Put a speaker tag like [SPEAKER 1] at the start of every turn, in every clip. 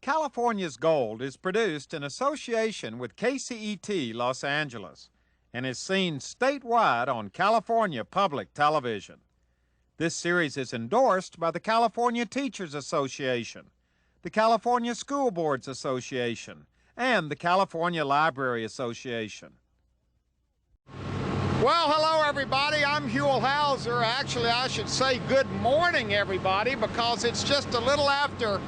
[SPEAKER 1] California's Gold is produced in association with KCET Los Angeles and is seen statewide on California Public Television. This series is endorsed by the California Teachers Association, the California School Boards Association, and the California Library Association. Well, hello everybody, I'm Huell. Actually, I should say good morning everybody, because it's just a little after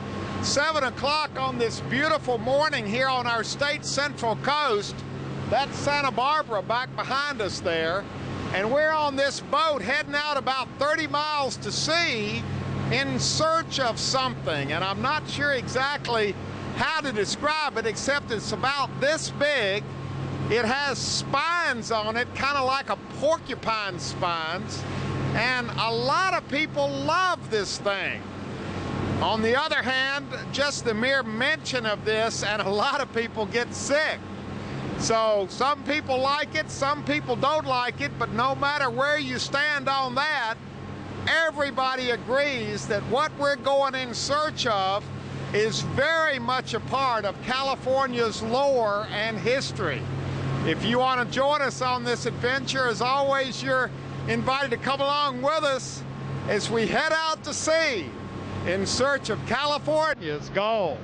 [SPEAKER 1] 7 o'clock on this beautiful morning here on our state's central coast. That's Santa Barbara back behind us there. And we're on this boat heading out about 30 miles to sea in search of something. And I'm not sure exactly how to describe it, except it's about this big. It has spines on it, kind of like a porcupine spines. And a lot of people love this thing. On the other hand, just the mere mention of this, and a lot of people get sick. So some people like it, some people don't like it, but no matter where you stand on that, everybody agrees that what we're going in search of is very much a part of California's lore and history. If you want to join us on this adventure, as always, you're invited to come along with us as we head out to sea in search of California's gold.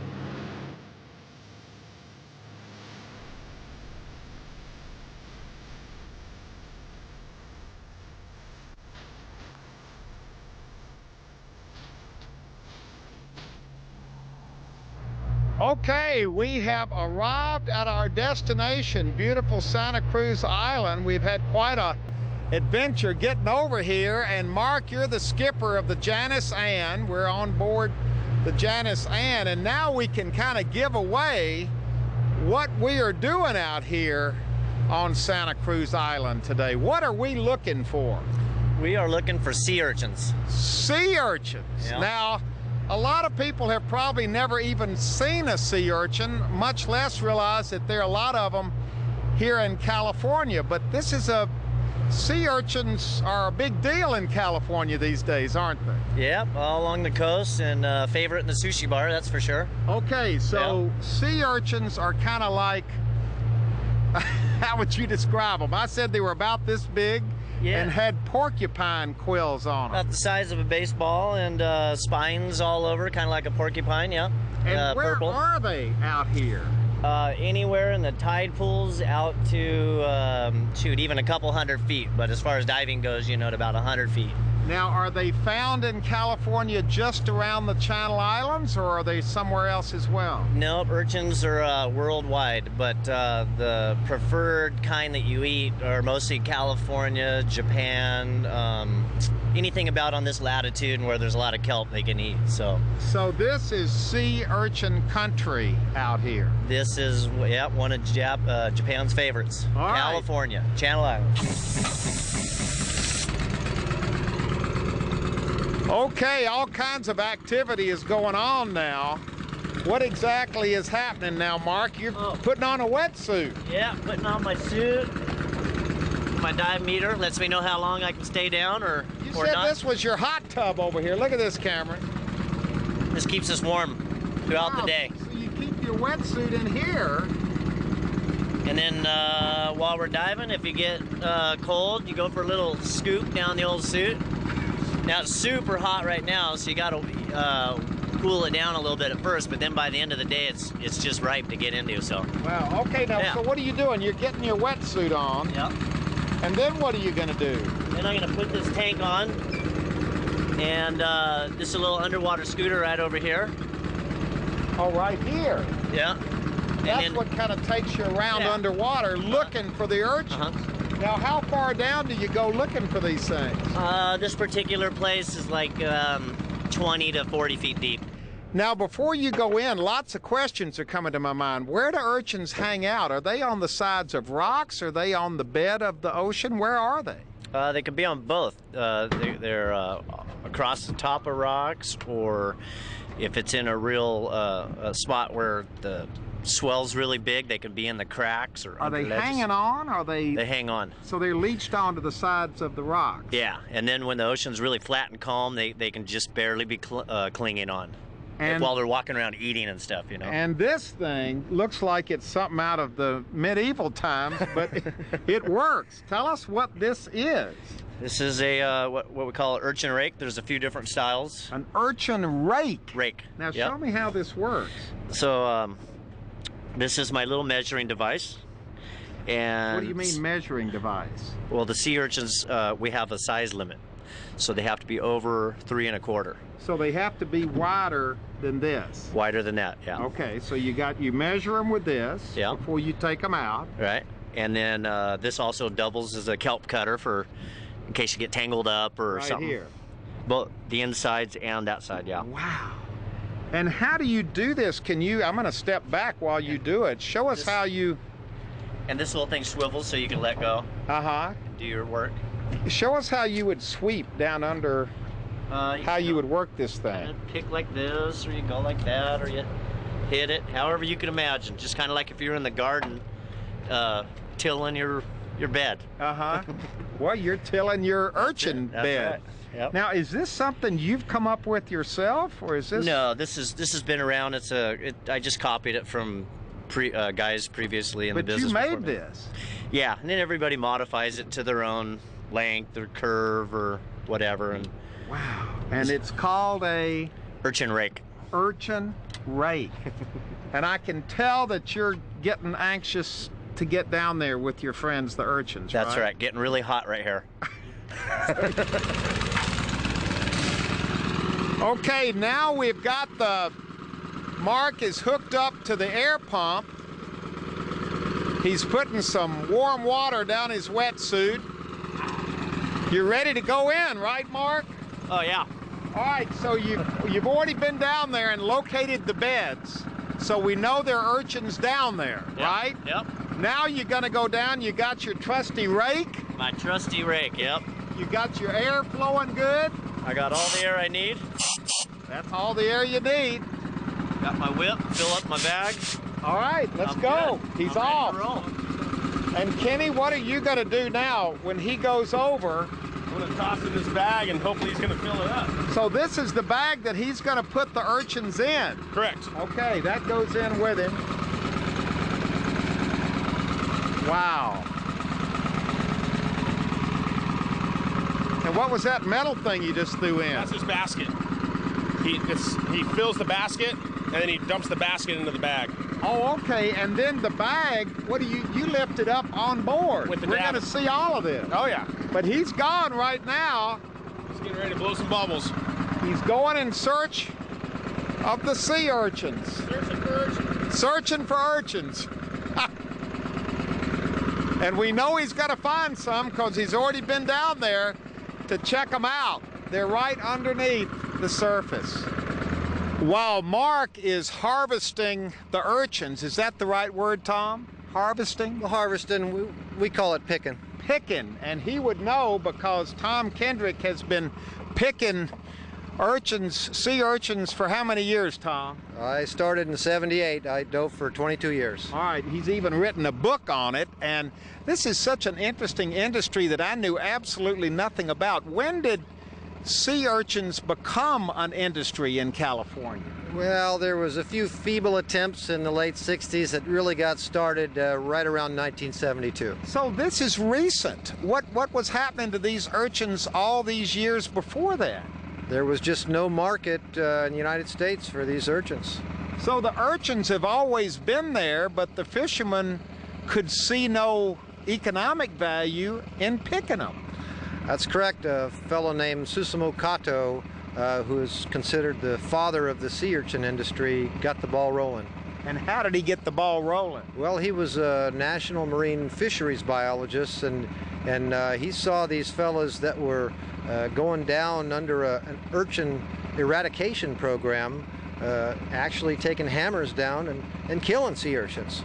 [SPEAKER 1] Okay, we have arrived at our destination, beautiful Santa Cruz Island. We've had quite a adventure getting over here, and Mark, you're the skipper of the Janice Anne. We're on board the Janice Anne, and now we can kind of give away what we are doing out here on Santa Cruz Island today. What are we looking for?
[SPEAKER 2] We are looking for sea urchins.
[SPEAKER 1] Sea urchins.
[SPEAKER 2] Yeah.
[SPEAKER 1] Now, a lot of people have probably never even seen a sea urchin, much less realize that there are a lot of them here in California. But this is sea urchins are a big deal in California these days, aren't they?
[SPEAKER 2] Yep, all along the coast, and favorite in the sushi bar, that's for sure.
[SPEAKER 1] Okay, so
[SPEAKER 2] yeah.
[SPEAKER 1] Sea urchins are kind of like, how would you describe them? I said they were about this big. Yeah. And had porcupine quills on them.
[SPEAKER 2] About the size of a baseball, and spines all over, kind of like a porcupine, yeah.
[SPEAKER 1] And where
[SPEAKER 2] purple.
[SPEAKER 1] Are they out here?
[SPEAKER 2] Anywhere in the tide pools out to, shoot, even a couple 100 feet. But as far as diving goes, you know, at about 100 feet.
[SPEAKER 1] Now, are they found in California just around the Channel Islands, or are they somewhere else as well?
[SPEAKER 2] No, urchins are worldwide, but the preferred kind that you eat are mostly California, Japan, anything about on this latitude and where there's a lot of kelp they can eat. So
[SPEAKER 1] this is sea urchin country out here.
[SPEAKER 2] This is, yeah, one of Japan's favorites.
[SPEAKER 1] All right.
[SPEAKER 2] California, Channel Islands.
[SPEAKER 1] Okay, all kinds of activity is going on now. What exactly is happening now, Mark? You're putting on a wetsuit.
[SPEAKER 2] Yeah, putting on my suit. My dive meter lets me know how long I can stay down or not.
[SPEAKER 1] You said this was your hot tub over here. Look at this, Cameron.
[SPEAKER 2] This keeps us warm throughout the day.
[SPEAKER 1] So you keep your wetsuit in here.
[SPEAKER 2] And then while we're diving, if you get cold, you go for a little scoop down the old suit. Now it's super hot right now, so you got to cool it down a little bit at first, but then by the end of the day, it's just ripe to get into. So.
[SPEAKER 1] Wow. Okay. Now,
[SPEAKER 2] yeah.
[SPEAKER 1] So what are you doing? You're getting your wetsuit on.
[SPEAKER 2] Yep.
[SPEAKER 1] And then what are you going to do?
[SPEAKER 2] Then I'm going to put this tank on, and this is a little underwater scooter right over here.
[SPEAKER 1] Oh, right here.
[SPEAKER 2] Yeah.
[SPEAKER 1] That's what kind of takes you around underwater looking for the urchins. Now, how far down do you go looking for these things?
[SPEAKER 2] This particular place is like 20 to 40 feet deep.
[SPEAKER 1] Now, before you go in, lots of questions are coming to my mind. Where do urchins hang out? Are they on the sides of rocks? Are they on the bed of the ocean? Where are they?
[SPEAKER 2] They could be on both. They're across the top of rocks, or if it's in a real a spot where the swell's really big, they could be in the cracks or
[SPEAKER 1] are they
[SPEAKER 2] ledges.
[SPEAKER 1] Hanging on? Or they
[SPEAKER 2] hang on.
[SPEAKER 1] So they're leached onto the sides of the rocks.
[SPEAKER 2] Yeah, and then when the ocean's really flat and calm, they can just barely be clinging on. while they're walking around eating and stuff, you know.
[SPEAKER 1] And this thing looks like it's something out of the medieval times, but it works. Tell us what this is.
[SPEAKER 2] This is a what we call an urchin rake. There's a few different styles.
[SPEAKER 1] An urchin rake.
[SPEAKER 2] Rake.
[SPEAKER 1] Now show me how this works.
[SPEAKER 2] So this is my little measuring device. And
[SPEAKER 1] what do you mean measuring device?
[SPEAKER 2] Well, the sea urchins, we have a size limit, so they have to be over 3 1/4.
[SPEAKER 1] So they have to be wider than this.
[SPEAKER 2] Wider than that, yeah.
[SPEAKER 1] Okay, so you measure them with this before you take them out.
[SPEAKER 2] Right, and then this also doubles as a kelp cutter for in case you get tangled up or something. Right here. Both the insides and that side, yeah.
[SPEAKER 1] Wow. And how do you do this? Can you? I'm going to step back while you do it. Show us how you.
[SPEAKER 2] And this little thing swivels so you can let go. And do your work.
[SPEAKER 1] Show us how you would sweep down under. How you would work this thing.
[SPEAKER 2] Pick like this, or you go like that, or you hit it, however you can imagine. Just kind of like if you're in the garden, tilling your bed.
[SPEAKER 1] Well, you're tilling your urchin bed.
[SPEAKER 2] Right. Yep.
[SPEAKER 1] Now, is this something you've come up with yourself, or is this?
[SPEAKER 2] No, this has been around. I just copied it from guys previously in the business.
[SPEAKER 1] But you made this.
[SPEAKER 2] Yeah, and then everybody modifies it to their own length or curve or whatever. And
[SPEAKER 1] wow. And it's called a
[SPEAKER 2] urchin rake.
[SPEAKER 1] Urchin rake. And I can tell that you're getting anxious to get down there with your friends, the urchins.
[SPEAKER 2] That's right. Getting really hot right here.
[SPEAKER 1] Okay, now we've got Mark is hooked up to the air pump. He's putting some warm water down his wetsuit. You're ready to go in, right, Mark?
[SPEAKER 2] Oh, yeah.
[SPEAKER 1] All right, so you've already been down there and located the beds. So we know there are urchins down there, right?
[SPEAKER 2] Yep.
[SPEAKER 1] Now you're gonna go down, you got your trusty rake.
[SPEAKER 2] My trusty rake, yep.
[SPEAKER 1] You got your air flowing good.
[SPEAKER 2] I got all the air I need.
[SPEAKER 1] That's all the air you need.
[SPEAKER 2] Got my whip, fill up my bag.
[SPEAKER 1] All right, let's go.
[SPEAKER 2] Good.
[SPEAKER 1] He's
[SPEAKER 2] I'm
[SPEAKER 1] off.
[SPEAKER 2] ready to roll.
[SPEAKER 1] And Kenny, what are you gonna do now when he goes over?
[SPEAKER 3] I'm gonna toss in this bag and hopefully he's gonna fill it up.
[SPEAKER 1] So this is the bag that he's gonna put the urchins in?
[SPEAKER 3] Correct.
[SPEAKER 1] Okay, that goes in with him. Wow. And what was that metal thing you just threw in?
[SPEAKER 3] That's his basket. He fills the basket and then he dumps the basket into the bag.
[SPEAKER 1] Oh, okay. And then the bag, what do you lift it up on board?
[SPEAKER 3] With the
[SPEAKER 1] We're going to see all of this.
[SPEAKER 3] Oh, yeah.
[SPEAKER 1] But he's gone right now.
[SPEAKER 3] He's getting ready to blow some bubbles.
[SPEAKER 1] He's going in search of the sea urchins.
[SPEAKER 3] Searching for urchins.
[SPEAKER 1] Searching for urchins. And we know he's got to find some because he's already been down there to check them out. They're right underneath the surface. While Mark is harvesting the urchins, is that the right word, Tom? Harvesting?
[SPEAKER 4] Well, harvesting, we call it picking.
[SPEAKER 1] Picking, and he would know because Tom Kendrick has been picking urchins, sea urchins, for how many years, Tom?
[SPEAKER 4] I started in '78. I dove for 22 years.
[SPEAKER 1] All right, he's even written a book on it, and this is such an interesting industry that I knew absolutely nothing about. When did sea urchins become an industry in California?
[SPEAKER 4] Well, there was a few feeble attempts in the late 60s that really got started right around 1972.
[SPEAKER 1] So this is recent. What was happening to these urchins all these years before that?
[SPEAKER 4] There was just no market in the United States for these urchins.
[SPEAKER 1] So the urchins have always been there, but the fishermen could see no economic value in picking them.
[SPEAKER 4] That's correct. A fellow named Susumu Kato, who is considered the father of the sea urchin industry, got the ball rolling.
[SPEAKER 1] And how did he get the ball rolling?
[SPEAKER 4] Well, he was a national marine fisheries biologist, and he saw these fellas that were going down under an urchin eradication program, actually taking hammers down and killing sea urchins.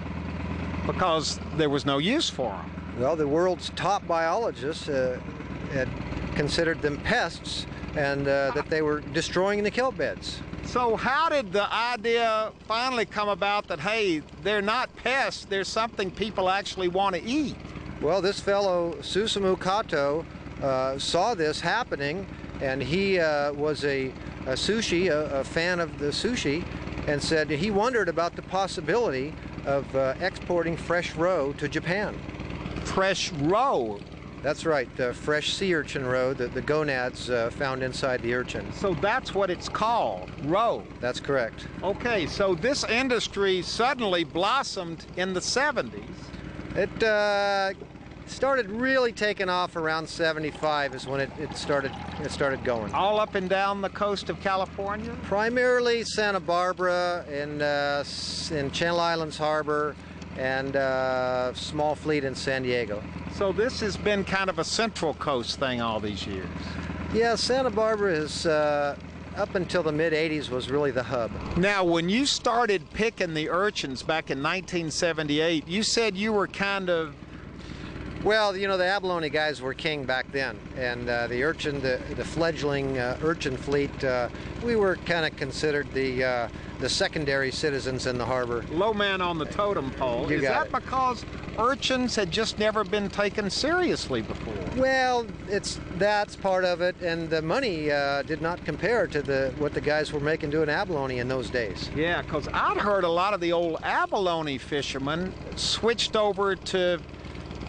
[SPEAKER 1] Because there was no use for them.
[SPEAKER 4] Well, the world's top biologists had considered them pests, and that they were destroying the kelp beds.
[SPEAKER 1] So how did the idea finally come about that, hey, they're not pests, there's something people actually want to eat?
[SPEAKER 4] Well, this fellow, Susumu Kato, saw this happening, and he was a sushi, a fan of the sushi, and said he wondered about the possibility of exporting fresh roe to Japan.
[SPEAKER 1] Fresh roe.
[SPEAKER 4] That's right, fresh sea urchin roe, the gonads found inside the urchin.
[SPEAKER 1] So that's what it's called, roe.
[SPEAKER 4] That's correct.
[SPEAKER 1] Okay, so this industry suddenly blossomed in the 70s.
[SPEAKER 4] It started really taking off around 75 is when it started going.
[SPEAKER 1] All up and down the coast of California?
[SPEAKER 4] Primarily Santa Barbara in Channel Islands Harbor and small fleet in San Diego.
[SPEAKER 1] So this has been kind of a Central Coast thing all these years.
[SPEAKER 4] Yeah, Santa Barbara is up until the mid-'80s was really the hub.
[SPEAKER 1] Now, when you started picking the urchins back in 1978, you said you were kind of...
[SPEAKER 4] Well, you know, the abalone guys were king back then, and the urchin, the fledgling urchin fleet, we were kind of considered the secondary citizens in the harbor.
[SPEAKER 1] Low man on the totem pole.
[SPEAKER 4] You
[SPEAKER 1] Is
[SPEAKER 4] got
[SPEAKER 1] that
[SPEAKER 4] it.
[SPEAKER 1] because urchins had just never been taken seriously before?
[SPEAKER 4] Well, that's part of it, and the money did not compare to what the guys were making doing abalone in those days.
[SPEAKER 1] Yeah, because I'd heard a lot of the old abalone fishermen switched over to,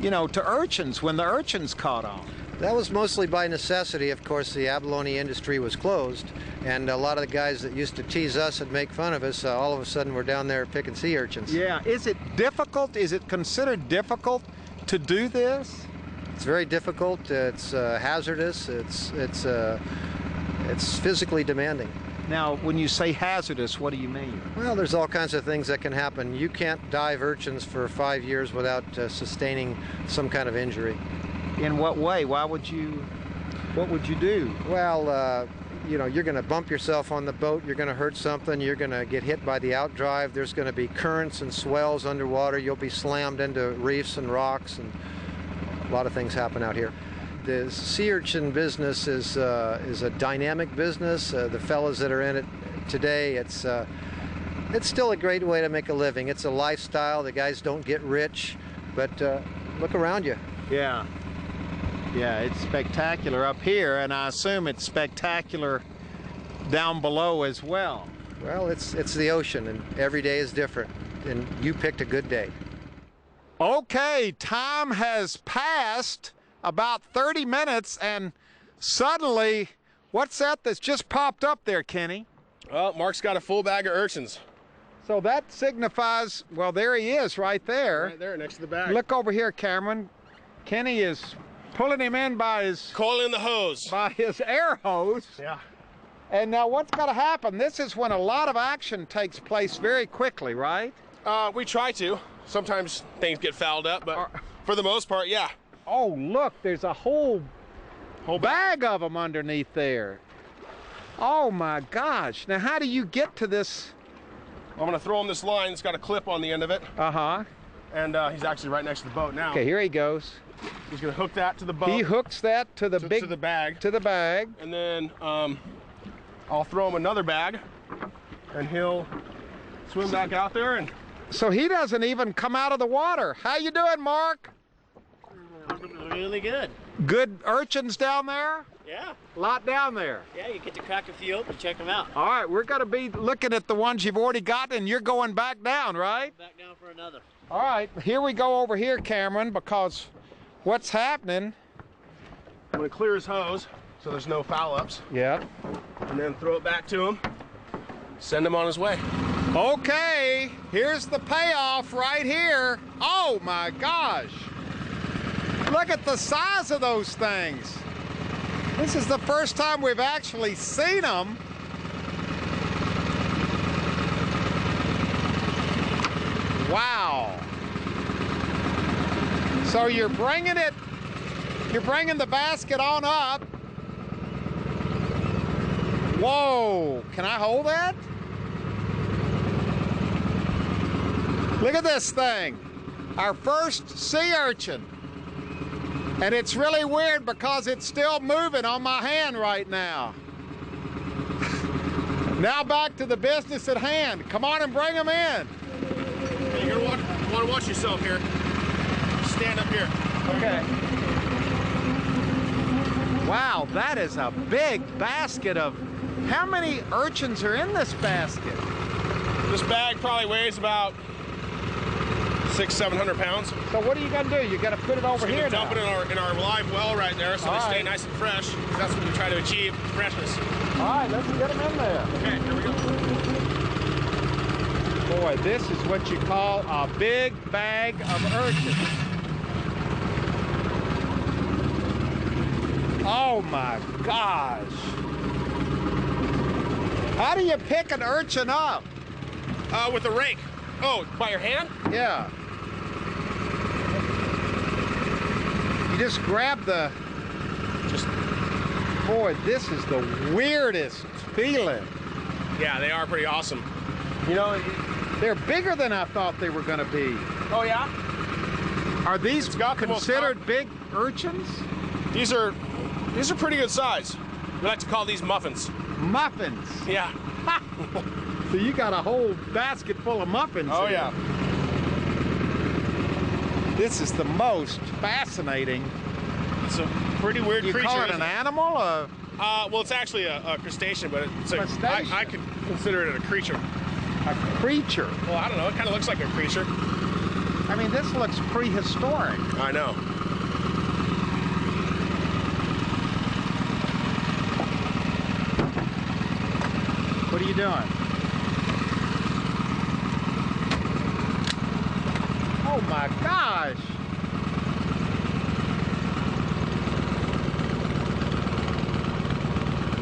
[SPEAKER 1] you know, to urchins when the urchins caught on.
[SPEAKER 4] That was mostly by necessity. Of course, the abalone industry was closed, and a lot of the guys that used to tease us and make fun of us, all of a sudden were down there picking sea urchins.
[SPEAKER 1] Yeah, is it difficult? Is it considered difficult to do this?
[SPEAKER 4] It's very difficult. It's hazardous. It's physically demanding.
[SPEAKER 1] Now, when you say hazardous, what do you mean?
[SPEAKER 4] Well, there's all kinds of things that can happen. You can't dive urchins for 5 years without sustaining some kind of injury.
[SPEAKER 1] In what way? What would you do?
[SPEAKER 4] Well, you know, you're going to bump yourself on the boat. You're going to hurt something. You're going to get hit by the outdrive. There's going to be currents and swells underwater. You'll be slammed into reefs and rocks, and a lot of things happen out here. The sea urchin business is a dynamic business. The fellas that are in it today, it's still a great way to make a living. It's a lifestyle. The guys don't get rich, but look around you.
[SPEAKER 1] Yeah. Yeah, it's spectacular up here, and I assume it's spectacular down below as well.
[SPEAKER 4] Well, it's the ocean, and every day is different, and you picked a good day.
[SPEAKER 1] Okay, time has passed about 30 minutes, and suddenly, what's that that's just popped up there, Kenny?
[SPEAKER 3] Well, Mark's got a full bag of urchins.
[SPEAKER 1] So that signifies, well, there he is right there.
[SPEAKER 3] Right there next to the bag.
[SPEAKER 1] Look over here, Cameron. Kenny is pulling him in by his
[SPEAKER 3] Coiling the hose.
[SPEAKER 1] air hose.
[SPEAKER 3] Yeah.
[SPEAKER 1] And now what's got to happen? This is when a lot of action takes place very quickly, right?
[SPEAKER 3] We try to. Sometimes things get fouled up, but for the most part, yeah.
[SPEAKER 1] Oh, look, there's a whole bag of them underneath there. Oh my gosh. Now how do you get to this?
[SPEAKER 3] I'm gonna throw him this line. It's got a clip on the end of it.
[SPEAKER 1] Uh-huh.
[SPEAKER 3] And he's actually right next to the boat now.
[SPEAKER 1] Okay, here he goes.
[SPEAKER 3] He's gonna hook that to the boat.
[SPEAKER 1] He hooks that to the
[SPEAKER 3] to the bag.
[SPEAKER 1] To the bag.
[SPEAKER 3] And then I'll throw him another bag, and he'll swim back out there. And
[SPEAKER 1] So he doesn't even come out of the water. How you doing, Mark?
[SPEAKER 2] Really good.
[SPEAKER 1] Good urchins down there?
[SPEAKER 2] Yeah.
[SPEAKER 1] A lot down there.
[SPEAKER 2] Yeah, you get to crack a few open and check them out.
[SPEAKER 1] All right, we're going to be looking at the ones you've already got, and you're going back down, right?
[SPEAKER 2] Back down for another.
[SPEAKER 1] All right, here we go over here, Cameron, because what's happening?
[SPEAKER 3] I'm gonna clear his hose so there's no foul ups.
[SPEAKER 1] Yeah.
[SPEAKER 3] And then throw it back to him. Send him on his way.
[SPEAKER 1] Okay, here's the payoff right here. Oh my gosh. Look at the size of those things. This is the first time we've actually seen them. Wow. So you're bringing the basket on up. Whoa, can I hold that? Look at this thing, our first sea urchin. And it's really weird because it's still moving on my hand right now. Now back to the business at hand. Come on and bring them in.
[SPEAKER 3] Hey, you're gonna want to watch yourself here. Stand up here.
[SPEAKER 1] Okay. Wow, that is a big basket of How many urchins are in this basket?
[SPEAKER 3] This bag probably weighs about 600-700 pounds.
[SPEAKER 1] So what are you gonna do? You gotta put it over here now.
[SPEAKER 3] Dump it in our live well right there, so they stay nice and fresh. That's what we try to achieve, freshness.
[SPEAKER 1] All right, let's get them in there.
[SPEAKER 3] Okay, here we go.
[SPEAKER 1] Boy, this is what you call a big bag of urchins. Oh my gosh. How do you pick an urchin up?
[SPEAKER 3] With a rake. Oh, by your hand?
[SPEAKER 1] Yeah. You just grab the... Boy, this is the weirdest feeling.
[SPEAKER 3] Yeah, they are pretty awesome.
[SPEAKER 1] You know, they're bigger than I thought they were going to be.
[SPEAKER 3] Oh, yeah?
[SPEAKER 1] Are these considered big urchins?
[SPEAKER 3] These are pretty good size. We like to call these muffins.
[SPEAKER 1] Muffins?
[SPEAKER 3] Yeah.
[SPEAKER 1] So you got a whole basket full of muffins.
[SPEAKER 3] Oh,
[SPEAKER 1] here.
[SPEAKER 3] yeah.
[SPEAKER 1] This is the most fascinating.
[SPEAKER 3] It's a pretty weird creature.
[SPEAKER 1] You call it an animal? Or?
[SPEAKER 3] Well, it's actually a crustacean, but it's a,
[SPEAKER 1] Crustacean?
[SPEAKER 3] I could consider it a creature.
[SPEAKER 1] A creature?
[SPEAKER 3] Well, I don't know. It kind of looks like a creature.
[SPEAKER 1] I mean, this looks prehistoric.
[SPEAKER 3] I know.
[SPEAKER 1] What are you doing? Oh my gosh!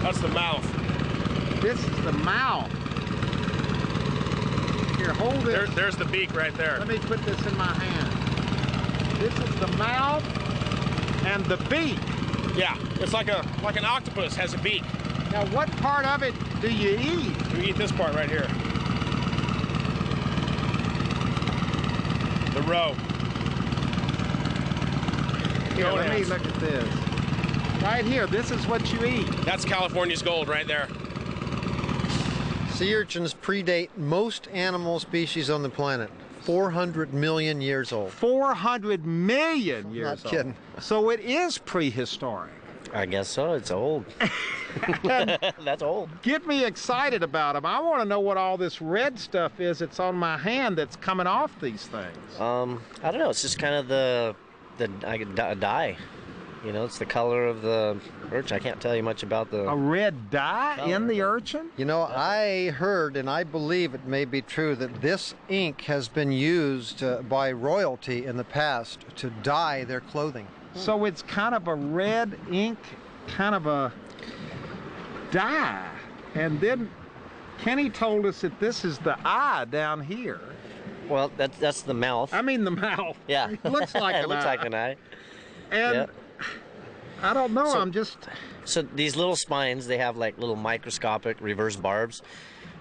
[SPEAKER 3] That's the mouth.
[SPEAKER 1] This is the mouth. Here, hold this.
[SPEAKER 3] There's the beak right there.
[SPEAKER 1] Let me put this in my hand. This is the mouth and the beak.
[SPEAKER 3] Yeah, it's like an octopus has a beak.
[SPEAKER 1] Now, what part of it do you eat?
[SPEAKER 3] You eat this part right here. The roe.
[SPEAKER 1] Here, let me look at this. Right here, this is what you eat.
[SPEAKER 3] That's California's gold right there.
[SPEAKER 4] Sea urchins predate most animal species on the planet. 400 million years old.
[SPEAKER 1] 400 million years old.
[SPEAKER 4] Not kidding.
[SPEAKER 1] So it is prehistoric.
[SPEAKER 2] I guess so. It's old. That's old.
[SPEAKER 1] Get me excited about them. I want to know what all this red stuff is that's on my hand that's coming off these things.
[SPEAKER 2] I don't know. It's just kind of the dye. You know, it's the color of the urchin. I can't tell you much about the...
[SPEAKER 1] A red dye in the urchin?
[SPEAKER 4] You know, I heard, and I believe it may be true, that this ink has been used by royalty in the past to dye their clothing.
[SPEAKER 1] So it's kind of a red ink, kind of a dye. And then Kenny told us that this is the eye down here.
[SPEAKER 2] Well, that's the mouth.
[SPEAKER 1] I mean the mouth.
[SPEAKER 2] Yeah.
[SPEAKER 1] It looks like
[SPEAKER 2] it
[SPEAKER 1] an
[SPEAKER 2] looks
[SPEAKER 1] eye.
[SPEAKER 2] like an eye.
[SPEAKER 1] And
[SPEAKER 2] Yeah.
[SPEAKER 1] I don't know,
[SPEAKER 2] So-
[SPEAKER 1] I'm just...
[SPEAKER 2] So these little spines, they have like little microscopic reverse barbs.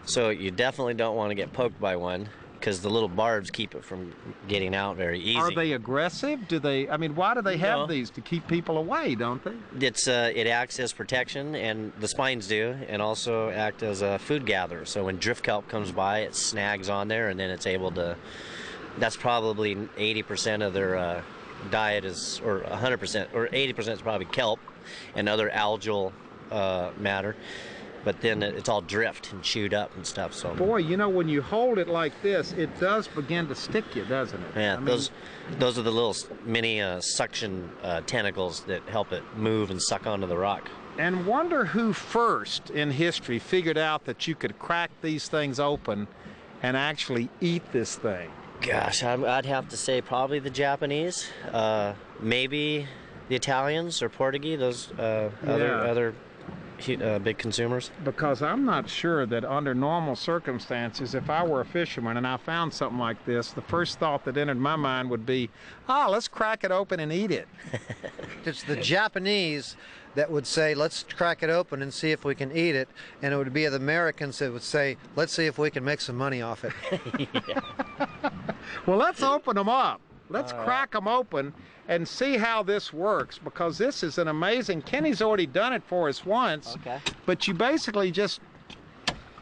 [SPEAKER 2] So you definitely don't want to get poked by one because the little barbs keep it from getting out very easy.
[SPEAKER 1] Are they aggressive? Do they, I mean, why do they have
[SPEAKER 2] No.
[SPEAKER 1] these? To keep people away, don't they?
[SPEAKER 2] It acts as protection, and the spines do, and also act as a food gatherer. So when drift kelp comes by, it snags on there, and then it's able to. That's probably 80% of their diet is, or 100%, or 80% is probably kelp and other algal matter. But then it's all drift and chewed up and stuff. So
[SPEAKER 1] Boy, you know, when you hold it like this, it does begin to stick you, doesn't it?
[SPEAKER 2] yeah,
[SPEAKER 1] I mean,
[SPEAKER 2] those are the little mini suction tentacles that help it move and suck onto the rock.
[SPEAKER 1] And wonder who first in history figured out that you could crack these things open and actually eat this thing.
[SPEAKER 2] Gosh, I'd have to say probably the Japanese, maybe the Italians or Portuguese. Those other big consumers.
[SPEAKER 1] Because I'm not sure that under normal circumstances, if I were a fisherman and I found something like this, the first thought that entered my mind would be, let's crack it open and eat it.
[SPEAKER 4] It's the Japanese that would say, let's crack it open and see if we can eat it. And it would be the Americans that would say, let's see if we can make some money off it.
[SPEAKER 1] Well, let's open them up. Let's crack them open and see how this works, because this is an amazing... Kenny's already done it for us once.
[SPEAKER 2] Okay.
[SPEAKER 1] But you basically just...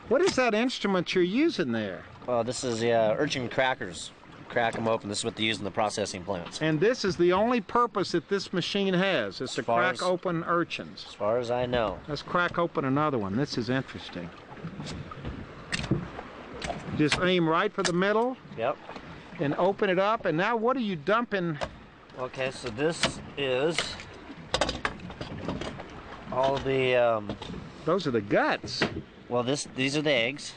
[SPEAKER 1] What is that instrument you're using there?
[SPEAKER 2] Well, this is urchin crackers. crack them open. This is what they use in the processing plants.
[SPEAKER 1] And this is the only purpose that this machine has, is to crack open urchins.
[SPEAKER 2] As far as I know.
[SPEAKER 1] Let's crack open another one. This is interesting. Just aim right for the middle.
[SPEAKER 2] Yep.
[SPEAKER 1] And open it up. And now what are you dumping?
[SPEAKER 2] Okay, so this is all the...
[SPEAKER 1] Those are the guts.
[SPEAKER 2] Well, these are the eggs.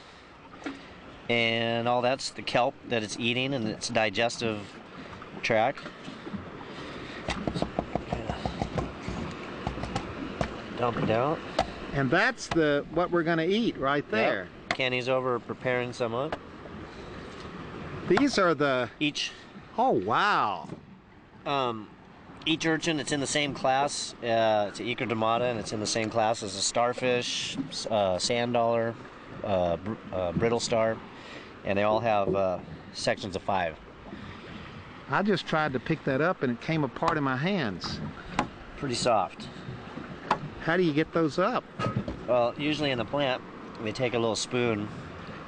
[SPEAKER 2] And all that's the kelp that it's eating and its digestive tract. Dump it out.
[SPEAKER 1] And that's what we're going to eat right there.
[SPEAKER 2] Yep. Kenny's over preparing some up.
[SPEAKER 1] These are the...
[SPEAKER 2] Each...
[SPEAKER 1] Oh, wow.
[SPEAKER 2] Each urchin, it's in the same class. It's an Echinodermata, and it's in the same class as a starfish, sand dollar, brittle star, and they all have sections of 5.
[SPEAKER 1] I just tried to pick that up and it came apart in my hands.
[SPEAKER 2] Pretty soft.
[SPEAKER 1] How do you get those up?
[SPEAKER 2] Well, usually in the plant, they take a little spoon.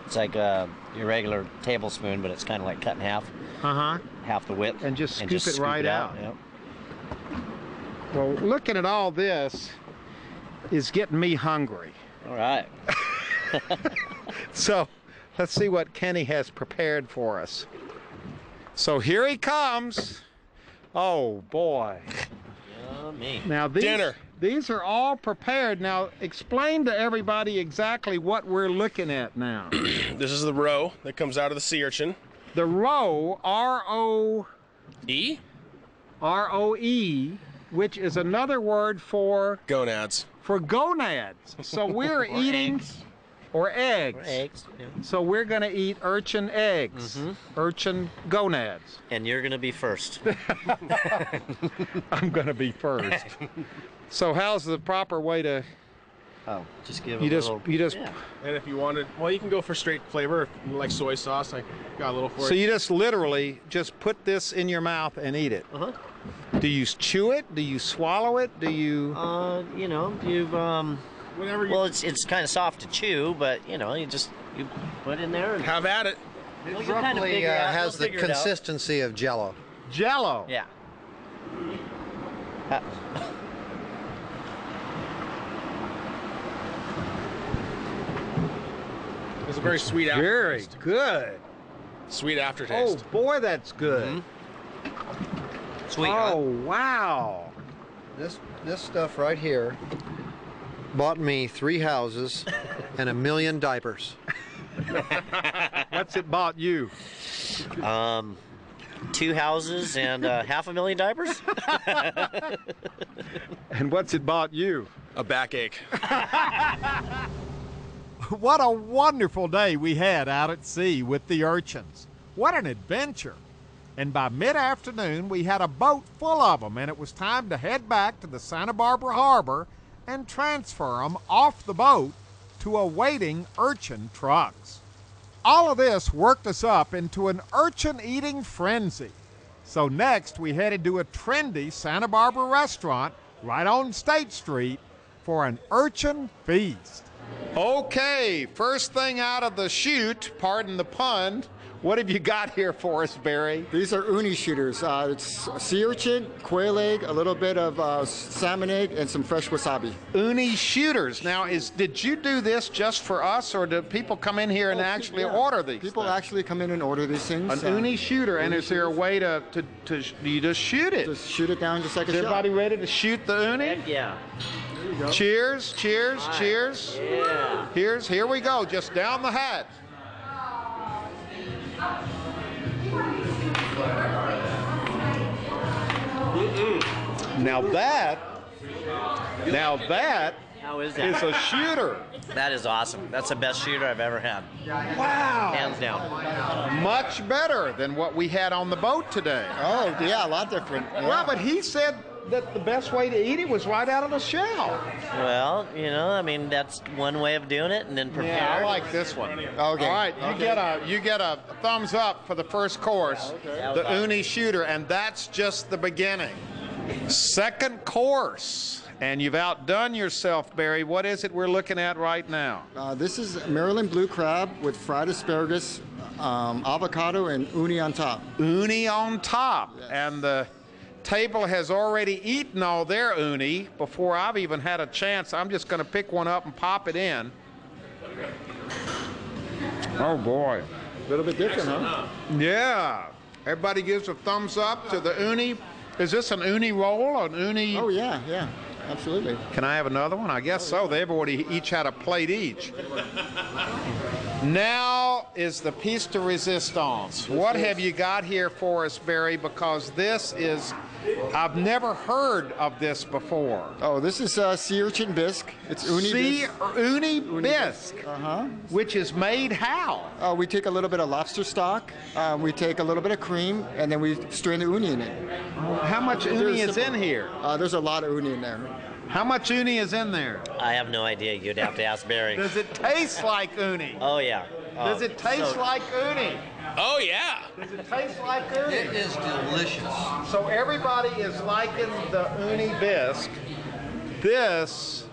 [SPEAKER 2] It's like your regular tablespoon, but it's kind of like cut in half.
[SPEAKER 1] Uh-huh.
[SPEAKER 2] Half the width.
[SPEAKER 1] And just scoop it right out.
[SPEAKER 2] Yep.
[SPEAKER 1] Well, looking at all this is getting me hungry.
[SPEAKER 2] All right.
[SPEAKER 1] So, let's see what Kenny has prepared for us. So here he comes. Oh, boy.
[SPEAKER 2] Yummy.
[SPEAKER 1] Now, these are all prepared. Now, explain to everybody exactly what we're looking at now.
[SPEAKER 3] This is the roe that comes out of the sea urchin.
[SPEAKER 1] The roe, R-O-E? R-O-E, which is another word for...
[SPEAKER 3] Gonads.
[SPEAKER 1] For gonads. So we're eating...
[SPEAKER 2] Eggs.
[SPEAKER 1] Or eggs.
[SPEAKER 2] Or eggs. Yeah.
[SPEAKER 1] So we're going to eat urchin eggs. Urchin gonads.
[SPEAKER 2] And you're going to be first.
[SPEAKER 1] I'm going to be first. So how's the proper way to...
[SPEAKER 2] Oh, just give
[SPEAKER 1] you
[SPEAKER 2] a
[SPEAKER 1] just,
[SPEAKER 2] little...
[SPEAKER 1] You just...
[SPEAKER 2] Yeah.
[SPEAKER 3] And if you wanted, well, you can go for straight flavor. If you like soy sauce, I got a little for it.
[SPEAKER 1] So you just literally just put this in your mouth and eat it.
[SPEAKER 2] Uh-huh.
[SPEAKER 1] Do you chew it? Do you swallow it? Do you...
[SPEAKER 2] You know, you've...
[SPEAKER 3] Whatever you...
[SPEAKER 2] Well, it's kind of soft to chew, but, you know, you put in there and...
[SPEAKER 3] Have at it.
[SPEAKER 2] Well,
[SPEAKER 4] It
[SPEAKER 2] you kind of
[SPEAKER 4] roughly
[SPEAKER 2] figure out,
[SPEAKER 4] has
[SPEAKER 2] you'll
[SPEAKER 4] the
[SPEAKER 2] figure it out.
[SPEAKER 4] consistency of Jell-O.
[SPEAKER 1] Jell-O.
[SPEAKER 2] Yeah.
[SPEAKER 3] It's a very sweet
[SPEAKER 1] Very
[SPEAKER 3] aftertaste.
[SPEAKER 1] good.
[SPEAKER 3] Sweet aftertaste.
[SPEAKER 1] Oh, boy, that's good.
[SPEAKER 2] Sweet,
[SPEAKER 1] Oh, wow.
[SPEAKER 4] This stuff right here bought me 3 houses and 1 million diapers.
[SPEAKER 1] What's it bought you?
[SPEAKER 2] 2 houses and 500,000 diapers?
[SPEAKER 1] And what's it bought you?
[SPEAKER 3] A backache.
[SPEAKER 1] What a wonderful day we had out at sea with the urchins. What an adventure. And by mid-afternoon, we had a boat full of them, and it was time to head back to the Santa Barbara Harbor and transfer them off the boat to awaiting urchin trucks. All of this worked us up into an urchin-eating frenzy. So next, we headed to a trendy Santa Barbara restaurant right on State Street for an urchin feast. Okay, first thing out of the chute, pardon the pun, what have you got here for us, Barry?
[SPEAKER 5] These are uni shooters. It's sea urchin, quail egg, a little bit of salmon egg, and some fresh wasabi.
[SPEAKER 1] Uni shooters. Now, did you do this just for us, or do people come in here and actually order these?
[SPEAKER 5] People
[SPEAKER 1] things?
[SPEAKER 5] actually come in and order these things.
[SPEAKER 1] An uni shooter, and is there a way to you just shoot it?
[SPEAKER 5] Just shoot it down just like a
[SPEAKER 1] Is
[SPEAKER 5] shot.
[SPEAKER 1] everybody ready to shoot the uni?
[SPEAKER 2] Heck yeah.
[SPEAKER 5] There you go.
[SPEAKER 1] Cheers, cheers, cheers.
[SPEAKER 2] Yeah.
[SPEAKER 1] Here we go, just down the hatch. Now that
[SPEAKER 2] How is
[SPEAKER 1] is
[SPEAKER 2] that?
[SPEAKER 1] a shooter.
[SPEAKER 2] That is awesome. That's the best shooter I've ever had.
[SPEAKER 1] Wow.
[SPEAKER 2] Hands down.
[SPEAKER 1] Much better than what we had on the boat today.
[SPEAKER 5] Oh, yeah, a lot different. Yeah.
[SPEAKER 1] Well, but he said that the best way to eat it was right out of the shell.
[SPEAKER 2] Well, you know, I mean, that's one way of doing it, and then prepare.
[SPEAKER 1] Yeah, I like this one.
[SPEAKER 5] Okay.
[SPEAKER 1] All right, you get a thumbs up for the first course, the uni shooter, and that's just the beginning. Second course, and you've outdone yourself, Barry. What is it we're looking at right now?
[SPEAKER 5] This is Maryland blue crab with fried asparagus, avocado and uni on top.
[SPEAKER 1] Uni on top.
[SPEAKER 5] Yes.
[SPEAKER 1] And the table has already eaten all their uni before I've even had a chance. I'm just going to pick one up and pop it in. Oh boy.
[SPEAKER 5] A little bit different, huh?
[SPEAKER 1] Yeah. Everybody gives a thumbs up to the uni. Is this an uni roll? An uni?
[SPEAKER 5] Oh yeah, yeah, absolutely.
[SPEAKER 1] Can I have another one? I guess so. They've already each had a plate each. Now is the piece de resistance. What have you got here for us, Barry? Because this is, I've never heard of this before.
[SPEAKER 5] Oh, this is sea urchin bisque. It's uni bisque.
[SPEAKER 1] Uni bisque,
[SPEAKER 5] Uh-huh.
[SPEAKER 1] which is made how?
[SPEAKER 5] We take a little bit of lobster stock, we take a little bit of cream, and then we strain the uni in it.
[SPEAKER 1] How much uni is in here?
[SPEAKER 5] There's a lot of uni in there.
[SPEAKER 1] How much uni is in there?
[SPEAKER 2] I have no idea. You'd have to ask Barry.
[SPEAKER 1] Does it taste like uni?
[SPEAKER 2] Oh, yeah.
[SPEAKER 1] Does it taste like uni?
[SPEAKER 3] Oh, yeah.
[SPEAKER 1] Does it taste like uni?
[SPEAKER 4] It is delicious.
[SPEAKER 1] So everybody is liking the uni bisque. This,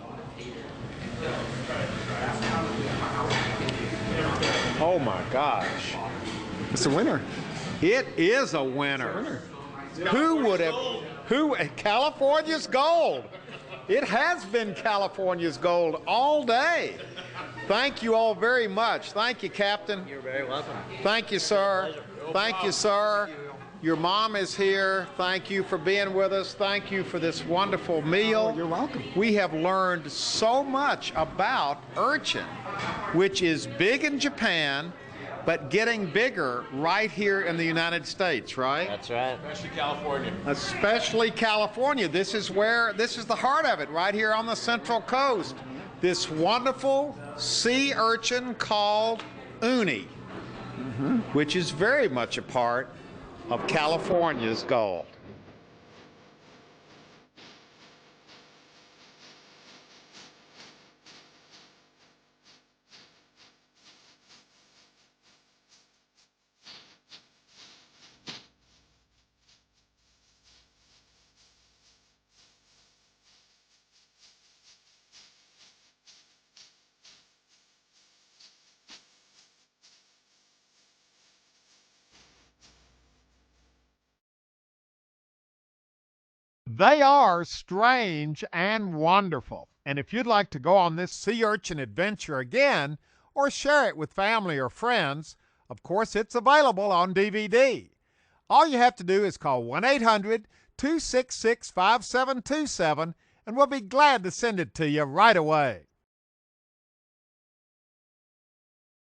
[SPEAKER 1] oh my gosh,
[SPEAKER 5] It's a winner.
[SPEAKER 1] it is a winner. Who would have? California's gold. It has been California's gold all day. Thank you all very much. Thank you, Captain.
[SPEAKER 2] You're very welcome.
[SPEAKER 1] Thank you, sir. Thank you, sir. Your mom is here. Thank you for being with us. Thank you for this wonderful meal.
[SPEAKER 5] Oh, you're welcome.
[SPEAKER 1] We have learned so much about urchin, which is big in Japan, but getting bigger right here in the United States, right?
[SPEAKER 2] That's right.
[SPEAKER 3] Especially California.
[SPEAKER 1] Especially California. This is the heart of it, right here on the Central Coast. This wonderful sea urchin called uni, which is very much a part of California's gold. They are strange and wonderful. And if you'd like to go on this sea urchin adventure again or share it with family or friends, of course it's available on DVD. All you have to do is call 1-800-266-5727 and we'll be glad to send it to you right away.